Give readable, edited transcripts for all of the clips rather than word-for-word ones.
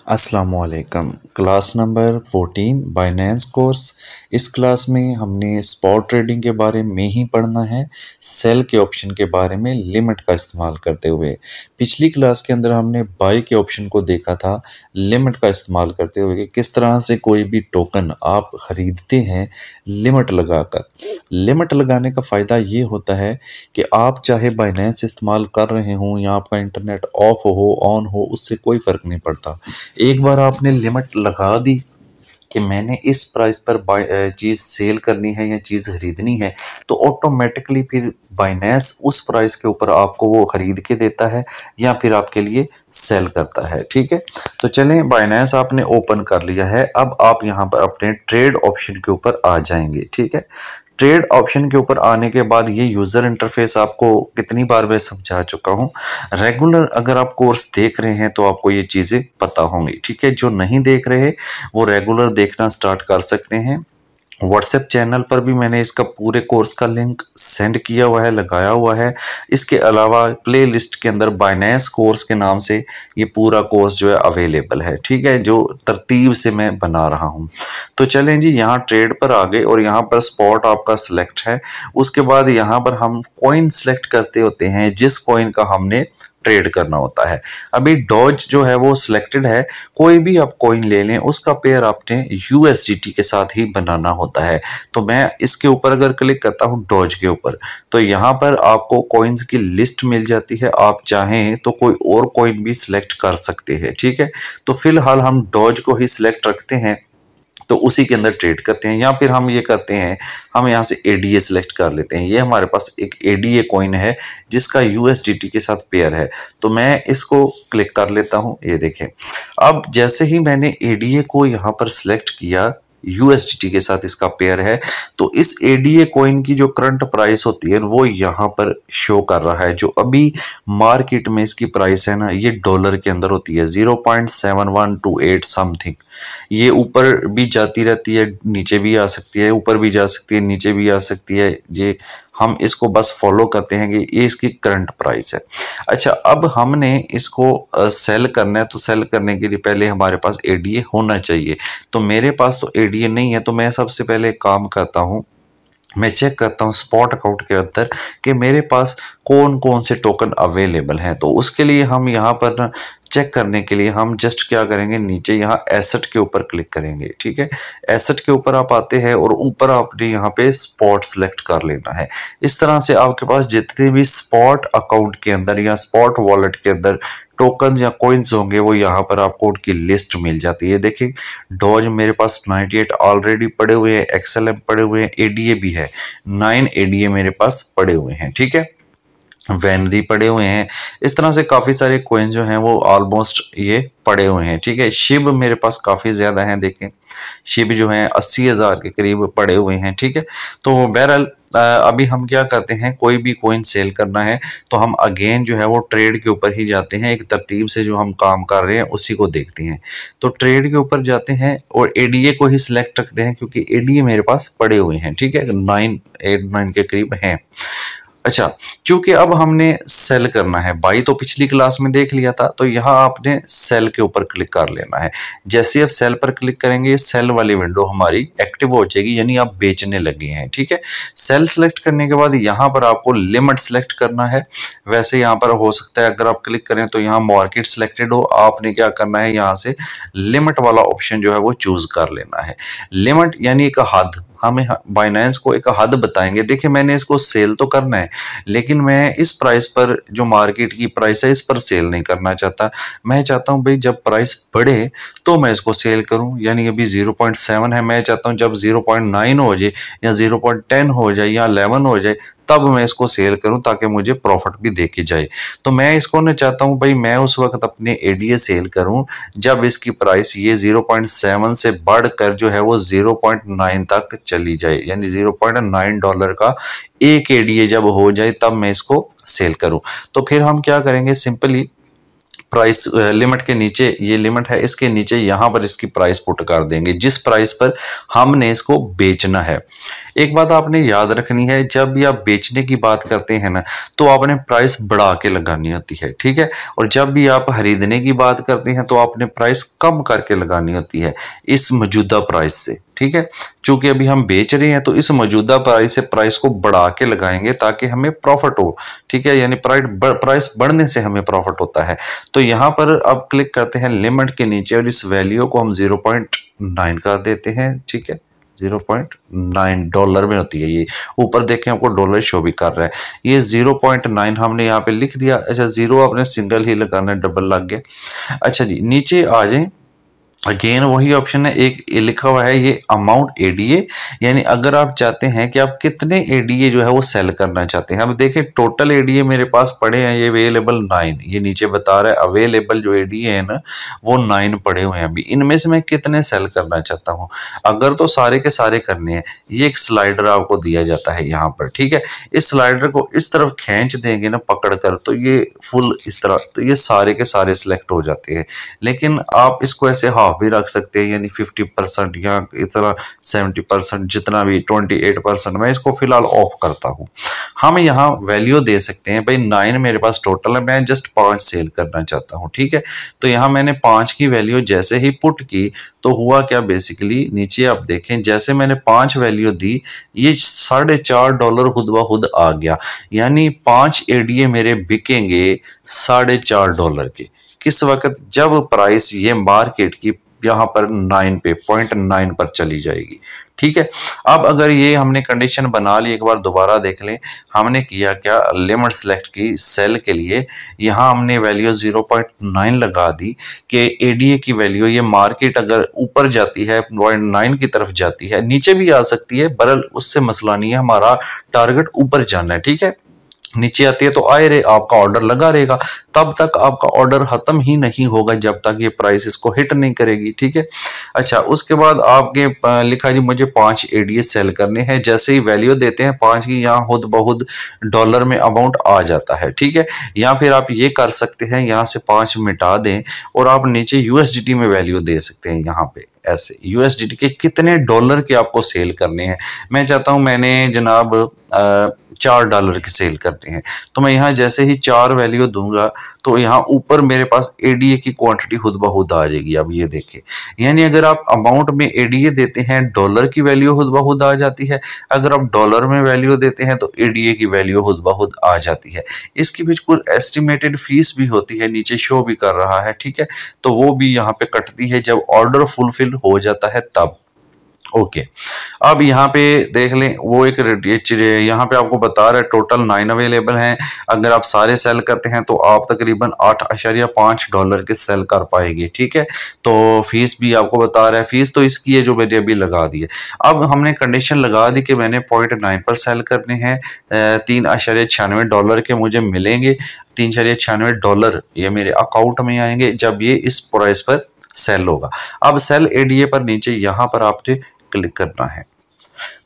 अस्सलामुअलैकुम। Class number 14 Binance course. इस class में हमने स्पॉट ट्रेडिंग के बारे में ही पढ़ना है, सेल के ऑप्शन के बारे में लिमिट का इस्तेमाल करते हुए। पिछली क्लास के अंदर हमने बाई के ऑप्शन को देखा था लिमिट का इस्तेमाल करते हुए कि किस तरह से कोई भी टोकन आप ख़रीदते हैं लिमिट लगाकर। लिमिट लगाने का फ़ायदा ये होता है कि आप चाहे बाइनेंस इस्तेमाल कर रहे हों या आपका इंटरनेट ऑफ हो ऑन हो, उससे कोई फ़र्क नहीं पड़ता। एक बार आपने लिमिट लगा दी कि मैंने इस प्राइस पर चीज़ सेल करनी है या चीज़ खरीदनी है, तो ऑटोमेटिकली फिर बाइनेंस उस प्राइस के ऊपर आपको वो खरीद के देता है या फिर आपके लिए सेल करता है। ठीक है, तो चलें, बाइनेंस आपने ओपन कर लिया है। अब आप यहाँ पर अपने ट्रेड ऑप्शन के ऊपर आ जाएंगे। ठीक है, ट्रेड ऑप्शन के ऊपर आने के बाद ये यूज़र इंटरफेस आपको कितनी बार मैं समझा चुका हूँ। रेगुलर अगर आप कोर्स देख रहे हैं तो आपको ये चीज़ें पता होंगी। ठीक है, जो नहीं देख रहे वो रेगुलर देखना स्टार्ट कर सकते हैं। व्हाट्सएप चैनल पर भी मैंने इसका पूरे कोर्स का लिंक सेंड किया हुआ है, लगाया हुआ है। इसके अलावा प्लेलिस्ट के अंदर बाइनेंस कोर्स के नाम से ये पूरा कोर्स जो है अवेलेबल है। ठीक है, जो तरतीब से मैं बना रहा हूँ। तो चलें जी, यहाँ ट्रेड पर आ गए और यहाँ पर स्पॉट आपका सिलेक्ट है। उसके बाद यहाँ पर हम कॉइन सिलेक्ट करते होते हैं जिस कॉइन का हमने ट्रेड करना होता है। अभी डॉज जो है वो सिलेक्टेड है। कोई भी आप कॉइन ले लें, उसका पेयर आपने यूएसडीटी के साथ ही बनाना होता है। तो मैं इसके ऊपर अगर क्लिक करता हूं डॉज के ऊपर, तो यहाँ पर आपको कॉइन्स की लिस्ट मिल जाती है। आप चाहें तो कोई और कॉइन भी सिलेक्ट कर सकते हैं। ठीक है, तो फिलहाल हम डॉज को ही सिलेक्ट रखते हैं, तो उसी के अंदर ट्रेड करते हैं। या फिर हम ये करते हैं, हम यहाँ से एडीए सिलेक्ट कर लेते हैं। ये हमारे पास एक एडीए कॉइन है जिसका यूएसडीटी के साथ पेयर है, तो मैं इसको क्लिक कर लेता हूँ। ये देखें, अब जैसे ही मैंने एडीए को यहाँ पर सिलेक्ट किया, यूएसडीटी के साथ इसका पेयर है, तो इस एडीए कॉइन की जो करंट प्राइस होती है वो यहाँ पर शो कर रहा है। जो अभी मार्केट में इसकी प्राइस है ना, ये डॉलर के अंदर होती है 0.7128 समथिंग। ये ऊपर भी जाती रहती है, नीचे भी आ सकती है, ऊपर भी जा सकती है, नीचे भी आ सकती है। ये हम इसको बस फॉलो करते हैं कि ये इसकी करंट प्राइस है। अच्छा, अब हमने इसको सेल करना है, तो सेल करने के लिए पहले हमारे पास एडीए होना चाहिए। तो मेरे पास तो एडीए नहीं है, तो मैं सबसे पहले काम करता हूँ, मैं चेक करता हूँ स्पॉट अकाउंट के अंदर कि मेरे पास कौन कौन से टोकन अवेलेबल हैं। तो उसके लिए हम यहाँ पर ना चेक करने के लिए हम जस्ट क्या करेंगे, नीचे यहाँ एसेट के ऊपर क्लिक करेंगे। ठीक है, एसेट के ऊपर आप आते हैं और ऊपर आपने यहाँ पे स्पॉट सेलेक्ट कर लेना है। इस तरह से आपके पास जितने भी स्पॉट अकाउंट के अंदर या स्पॉट वॉलेट के अंदर टोकन या कॉइन्स होंगे वो यहाँ पर आपको उनकी लिस्ट मिल जाती है। देखिए, डॉज मेरे पास 98 ऑलरेडी पड़े हुए हैं, एक्सएलएम पड़े हुए हैं, एडीए भी है, 9 एडीए मेरे पास पड़े हुए हैं। ठीक है, वैनरी पड़े हुए हैं। इस तरह से काफ़ी सारे कॉइन्स जो हैं वो ऑलमोस्ट ये पड़े हुए हैं। ठीक है, शिब मेरे पास काफ़ी ज़्यादा हैं। देखें, शिब जो हैं 80,000 के करीब पड़े हुए हैं। ठीक है, तो बहरहाल अभी हम क्या करते हैं, कोई भी कॉइन सेल करना है तो हम अगेन जो है वो ट्रेड के ऊपर ही जाते हैं। एक तरतीब से जो हम काम कर रहे हैं उसी को देखते हैं। तो ट्रेड के ऊपर जाते हैं और एडीए को ही सिलेक्ट रखते हैं क्योंकि एडीए मेरे पास पड़े हुए हैं। ठीक है, 9 के करीब हैं। अच्छा, चूंकि अब हमने सेल करना है, बाई तो पिछली क्लास में देख लिया था, तो यहाँ आपने सेल के ऊपर क्लिक कर लेना है। जैसे आप सेल पर क्लिक करेंगे, सेल वाली विंडो हमारी एक्टिव हो जाएगी, यानी आप बेचने लगे हैं। ठीक है, सेल सेलेक्ट करने के बाद यहाँ पर आपको लिमिट सेलेक्ट करना है। वैसे यहाँ पर हो सकता है अगर आप क्लिक करें तो यहाँ मार्केट सिलेक्टेड हो, आपने क्या करना है, यहाँ से लिमिट वाला ऑप्शन जो है वो चूज कर लेना है। लिमिट यानी एक हद, हमें बाइनेंस को एक हद बताएंगे। देखिए, मैंने इसको सेल तो करना है, लेकिन मैं इस प्राइस पर, जो मार्केट की प्राइस है, इस पर सेल नहीं करना चाहता। मैं चाहता हूं भाई जब प्राइस बढ़े तो मैं इसको सेल करूं। यानी अभी 0.7 है, मैं चाहता हूं जब 0.9 हो जाए या 0.10 हो जाए या 11 हो जाए तब मैं इसको सेल करूं, ताकि मुझे प्रॉफिट भी देखी जाए। तो मैं इसको ना चाहता हूं भाई मैं उस वक्त अपने एडीए सेल करूं जब इसकी प्राइस ये 0.7 से बढ़कर जो है वो 0.9 तक चली जाए, यानी 0.9 डॉलर का एक एडीए जब हो जाए तब मैं इसको सेल करूं। तो फिर हम क्या करेंगे, सिंपली प्राइस लिमिट के नीचे, ये लिमिट है, इसके नीचे यहाँ पर इसकी प्राइस पुट कर देंगे जिस प्राइस पर हमने इसको बेचना है। एक बात आपने याद रखनी है, जब भी आप बेचने की बात करते हैं ना तो आपने प्राइस बढ़ा के लगानी होती है, ठीक है। और जब भी आप खरीदने की बात करते हैं तो आपने प्राइस कम करके लगानी होती है इस मौजूदा प्राइस से, ठीक है। चूंकि अभी हम बेच रहे हैं तो इस मौजूदा प्राइस से प्राइस को बढ़ा के लगाएंगे ताकि हमें प्रॉफिट हो, ठीक है। यानी प्राइस बढ़ने से हमें प्रॉफिट होता है। तो यहाँ पर अब क्लिक करते हैं लिमिट के नीचे और इस वैल्यू को हम 0.9 कर देते हैं, ठीक है। 0.9 डॉलर में होती है ये, ऊपर देखें आपको डॉलर शो भी कर रहा है। ये 0.9 हमने यहाँ पे लिख दिया। अच्छा, जीरो आपने सिंगल ही लगाना है, डबल लग गया। अच्छा जी, नीचे आ जाए, अगेन वही ऑप्शन है, एक लिखा हुआ है ये अमाउंट एडीए, यानी अगर आप चाहते हैं कि आप कितने एडीए जो है वो सेल करना चाहते हैं। अब देखिए टोटल एडीए मेरे पास पड़े हैं, ये अवेलेबल 9, ये नीचे बता रहा है अवेलेबल जो एडीए है ना वो 9 पड़े हुए हैं। अभी इनमें से मैं कितने सेल करना चाहता हूँ, अगर तो सारे के सारे करने हैं, ये एक स्लाइडर आपको दिया जाता है यहाँ पर, ठीक है। इस स्लाइडर को इस तरफ खींच देंगे ना पकड़ कर, तो ये फुल इस तरह, तो ये सारे के सारे सिलेक्ट हो जाते हैं। लेकिन आप इसको ऐसे हाफ भी रख सकते हैं, यानी 50% या इतना 70%, जितना भी 28%। मैं इसको फिलहाल ऑफ करता हूँ। हम यहाँ वैल्यू दे सकते हैं, भाई 9 मेरे पास टोटल है, मैं जस्ट 5 सेल करना चाहता हूँ, ठीक है। तो यहाँ मैंने 5 की वैल्यू जैसे ही पुट की तो हुआ क्या, बेसिकली नीचे आप देखें जैसे मैंने 5 वैल्यू दी, ये $4.5 खुद ब खुद आ गया। यानी 5 एडीए मेरे बिकेंगे $4.5 के। किस वक्त, जब प्राइस ये मार्केट की यहाँ पर 9 पे 0.9 पर चली जाएगी, ठीक है। अब अगर ये हमने कंडीशन बना ली, एक बार दोबारा देख लें, हमने किया क्या, लिमिट सेलेक्ट की सेल के लिए, यहाँ हमने वैल्यू 0.9 लगा दी कि एडीए की वैल्यू, ये मार्केट अगर ऊपर जाती है 0.9 की तरफ जाती है, नीचे भी आ सकती है, बहरहाल उससे मसला नहीं है, हमारा टारगेट ऊपर जाना है, ठीक है। नीचे आती है तो आए रे आपका ऑर्डर लगा रहेगा, तब तक आपका ऑर्डर खत्म ही नहीं होगा जब तक ये प्राइस इसको हिट नहीं करेगी, ठीक है। अच्छा, उसके बाद आपके लिखा जी मुझे 5 एडीए सेल करने हैं, जैसे ही वैल्यू देते हैं 5 की, यहाँ खुद बहुत डॉलर में अमाउंट आ जाता है, ठीक है। या फिर आप ये कर सकते हैं, यहाँ से 5 मिटा दें और आप नीचे यूएसडीटी में वैल्यू दे सकते हैं। यहाँ पे ऐसे यूएसडीटी के कितने डॉलर के आपको सेल करने हैं, मैं चाहता हूं मैंने जनाब $4 के सेल करते हैं, तो मैं यहाँ जैसे ही 4 वैल्यू दूंगा तो यहाँ ऊपर मेरे पास एडीए की क्वांटिटी खुद ब खुद आ जाएगी। अब ये देखें, यानी अगर आप अमाउंट में एडीए देते हैं डॉलर की वैल्यू खुद ब खुद आ जाती है, अगर आप डॉलर में वैल्यू देते हैं तो एडीए की वैल्यू खुद ब खुद आ जाती है। इसकी बिल्कुल एस्टिमेटेड फीस भी होती है, नीचे शो भी कर रहा है, ठीक है। तो वो भी यहाँ पे कटती है जब ऑर्डर फुलफिल हो जाता है तब। ओके, अब यहाँ पे देख लें, वो एक यहाँ पे आपको बता रहा है टोटल 9 अवेलेबल हैं। अगर आप सारे सेल करते हैं तो आप तकरीबन $8.5 के सेल कर पाएंगे, ठीक है। तो फीस भी आपको बता रहा है, फीस तो इसकी है जो मैंने अभी लगा दी है। अब हमने कंडीशन लगा दी कि मैंने 0.9 पर सेल करने हैं, $3.96 के मुझे मिलेंगे। $3.96 ये मेरे अकाउंट में आएंगे जब ये इस प्राइस पर सेल होगा। अब सेल एडीए पर नीचे यहाँ पर आपने क्लिक करना है।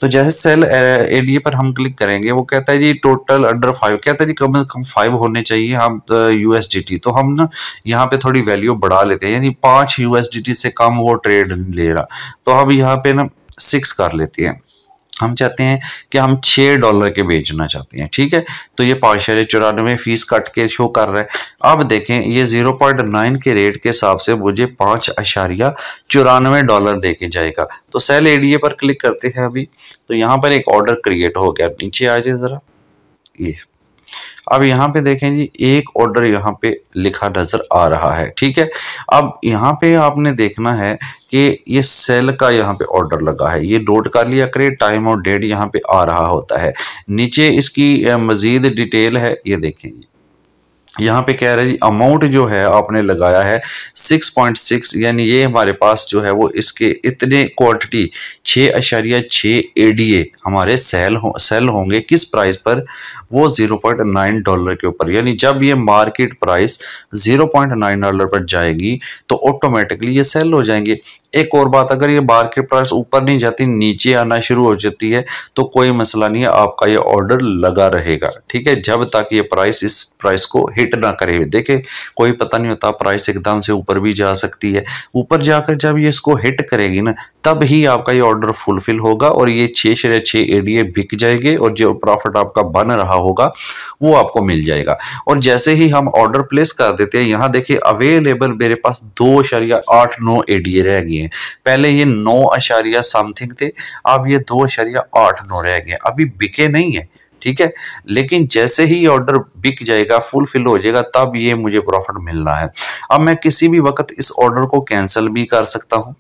तो जैसे सेल एडीए पर हम क्लिक करेंगे, वो कहता है जी टोटल अंडर 5, कहता है जी कम से कम 5 होने चाहिए हम यूएसडीटी। तो हम ना यहाँ पे थोड़ी वैल्यू बढ़ा लेते हैं, यानी 5 यूएसडीटी से कम वो ट्रेड नहीं ले रहा, तो हम यहाँ पे ना 6 कर लेते हैं। हम चाहते हैं कि हम $6 के बेचना चाहते हैं, ठीक है। तो ये $5.94 फीस कट के शो कर रहा है। अब देखें ये 0.9 के रेट के हिसाब से मुझे $5.94 दे के जाएगा। तो सेल एडीए पर क्लिक करते हैं अभी, तो यहाँ पर एक ऑर्डर क्रिएट हो गया। नीचे आ जाए जरा, ये अब यहाँ पे देखें जी एक ऑर्डर यहाँ पे लिखा नजर आ रहा है, ठीक है। अब यहाँ पे आपने देखना है कि ये सेल का यहाँ पे ऑर्डर लगा है, ये नोट कर लिया करें, टाइम और डेट यहाँ पे आ रहा होता है। नीचे इसकी मजीद डिटेल है, ये देखें यहाँ पे कह रहे हैं जी अमाउंट जो है आपने लगाया है 6.6, यानी ये हमारे पास जो है वो इसके इतने क्वांटिटी 6.6 एडीए हमारे सेल होंगे किस प्राइस पर, वो $0.9 के ऊपर। यानी जब ये मार्केट प्राइस $0.9 पर जाएगी तो ऑटोमेटिकली ये सेल हो जाएंगे। एक और बात, अगर ये मार्केट प्राइस ऊपर नहीं जाती, नीचे आना शुरू हो जाती है तो कोई मसला नहीं है, आपका ये ऑर्डर लगा रहेगा, ठीक है, जब तक ये प्राइस इस प्राइस को हिट ना करे। देखे कोई पता नहीं होता, प्राइस एकदम से ऊपर भी जा सकती है। ऊपर जाकर जब ये इसको हिट करेगी ना, तब ही आपका ये ऑर्डर फुलफिल होगा और ये 6 एडीए बिक जाएंगे और जो प्रॉफिट आपका बन रहा होगा वो आपको मिल जाएगा। और जैसे ही हम ऑर्डर प्लेस कर देते हैं, यहाँ देखिए अवेलेबल मेरे पास 2.89 एडीए रह गए हैं। पहले ये 9 समथिंग थे, अब ये 2.89 रह गए, अभी बिके नहीं है, ठीक है। लेकिन जैसे ही ऑर्डर बिक जाएगा, फुलफिल हो जाएगा, तब ये मुझे प्रॉफिट मिलना है। अब मैं किसी भी वक्त इस ऑर्डर को कैंसिल भी कर सकता हूँ।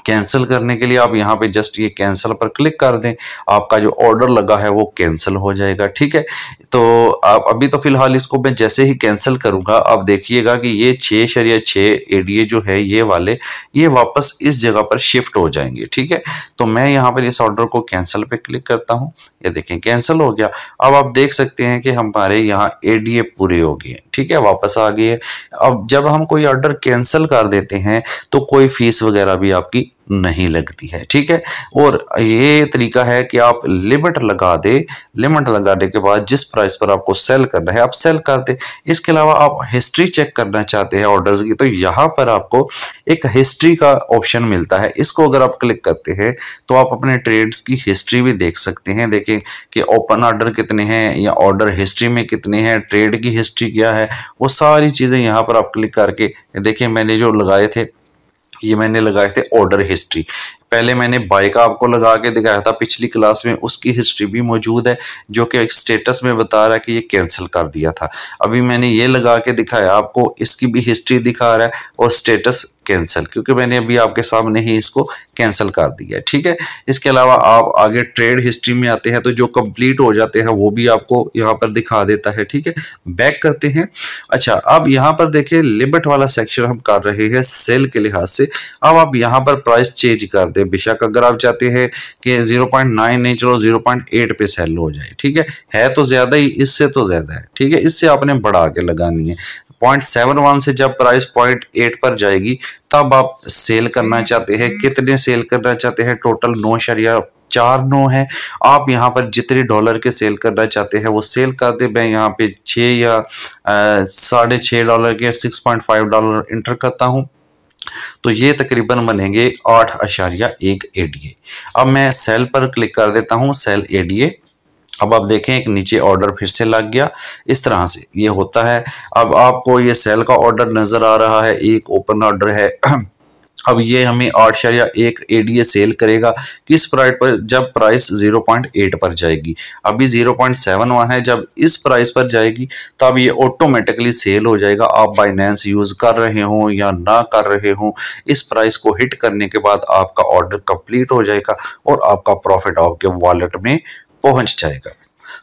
कैंसिल करने के लिए आप यहाँ पे जस्ट ये कैंसिल पर क्लिक कर दें, आपका जो ऑर्डर लगा है वो कैंसिल हो जाएगा, ठीक है। तो आप अभी तो फिलहाल इसको मैं जैसे ही कैंसिल करूंगा, आप देखिएगा कि ये 6.6 एडीए जो है ये वाले, ये वापस इस जगह पर शिफ्ट हो जाएंगे, ठीक है। तो मैं यहाँ पर इस ऑर्डर को कैंसिल पे क्लिक करता हूँ, ये देखें कैंसिल हो गया। अब आप देख सकते हैं कि हमारे यहाँ एडीए पूरे हो गए, ठीक है, वापस आ गए। अब जब हम कोई ऑर्डर कैंसिल कर देते हैं तो कोई फीस वगैरह भी आपकी नहीं लगती है, ठीक है। और ये तरीका है कि आप लिमिट लगा दे, लिमिट लगाने के बाद जिस प्राइस पर आपको सेल करना है आप सेल कर दे। इसके अलावा आप हिस्ट्री चेक करना चाहते हैं ऑर्डर्स की, तो यहाँ पर आपको एक हिस्ट्री का ऑप्शन मिलता है, इसको अगर आप क्लिक करते हैं तो आप अपने ट्रेड्स की हिस्ट्री भी देख सकते हैं। देखें कि ओपन ऑर्डर कितने हैं या ऑर्डर हिस्ट्री में कितने हैं, ट्रेड की हिस्ट्री क्या है, वो सारी चीज़ें यहाँ पर आप क्लिक करके देखिए। मैंने जो लगाए थे, ये मैंने लगाए थे ऑर्डर हिस्ट्री। पहले मैंने बाय का आपको लगा के दिखाया था पिछली क्लास में, उसकी हिस्ट्री भी मौजूद है जो कि स्टेटस में बता रहा है कि ये कैंसिल कर दिया था। अभी मैंने ये लगा के दिखाया आपको, इसकी भी हिस्ट्री दिखा रहा है और स्टेटस कैंसिल, क्योंकि मैंने अभी आपके सामने ही इसको कैंसिल कर दिया है, ठीक है। इसके अलावा आप आगे ट्रेड हिस्ट्री में आते हैं तो जो कंप्लीट हो जाते हैं वो भी आपको यहाँ पर दिखा देता है, ठीक है। बैक करते हैं। अच्छा, अब यहाँ पर देखिए लिमिट वाला सेक्शन हम कर रहे हैं सेल के लिहाज से। अब आप यहाँ पर प्राइस चेंज कर दें, बेशक अगर आप चाहते हैं कि 0.9 नहीं, चलो 0.8 पे सेल हो जाए, ठीक है तो ज्यादा ही, इससे तो ज्यादा है, ठीक है, इससे आपने बढ़ा के लगानी है। 0.71 से जब प्राइस 0.8 पर जाएगी तब आप सेल करना चाहते हैं। कितने सेल करना चाहते हैं? टोटल 9.49 है। आप यहाँ पर जितने डॉलर के सेल करना चाहते हैं वो सेल कर दे। मैं यहाँ पे 6 या $6.5 के 6.5 इंटर करता हूँ, तो ये तकरीबन बनेंगे 8.1 एडीए। अब मैं सेल पर क्लिक कर देता हूँ, सेल एडीए। अब आप देखें एक नीचे ऑर्डर फिर से लग गया, इस तरह से ये होता है। अब आपको ये सेल का ऑर्डर नजर आ रहा है, एक ओपन ऑर्डर है। अब ये हमें 8.1 एडीए सेल करेगा किस प्राइस पर? जब प्राइस 0.8 पर जाएगी। अभी 0.71 है, जब इस प्राइस पर जाएगी तब ये ऑटोमेटिकली सेल हो जाएगा। आप बाइनेंस यूज कर रहे हो या ना कर रहे हो, इस प्राइस को हिट करने के बाद आपका ऑर्डर कंप्लीट हो जाएगा और आपका प्रॉफिट आपके वॉलेट में पहुंच जाएगा।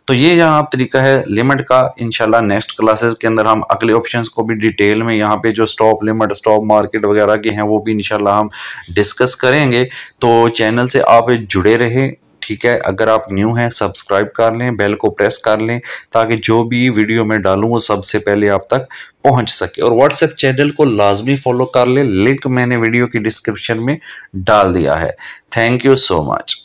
तो ये यहाँ तरीका है लिमिट का। इंशाल्लाह नेक्स्ट क्लासेस के अंदर हम अगले ऑप्शंस को भी डिटेल में, यहाँ पे जो स्टॉप लिमिट, स्टॉप मार्केट वगैरह के हैं वो भी इंशाल्लाह हम डिस्कस करेंगे। तो चैनल से आप जुड़े रहें, ठीक है। अगर आप न्यू हैं सब्सक्राइब कर लें, बेल को प्रेस कर लें ताकि जो भी वीडियो मैं डालूं वो सबसे पहले आप तक पहुंच सके। और व्हाट्सएप चैनल को लाजमी फॉलो कर लें, लिंक मैंने वीडियो की डिस्क्रिप्शन में डाल दिया है। Thank you so much.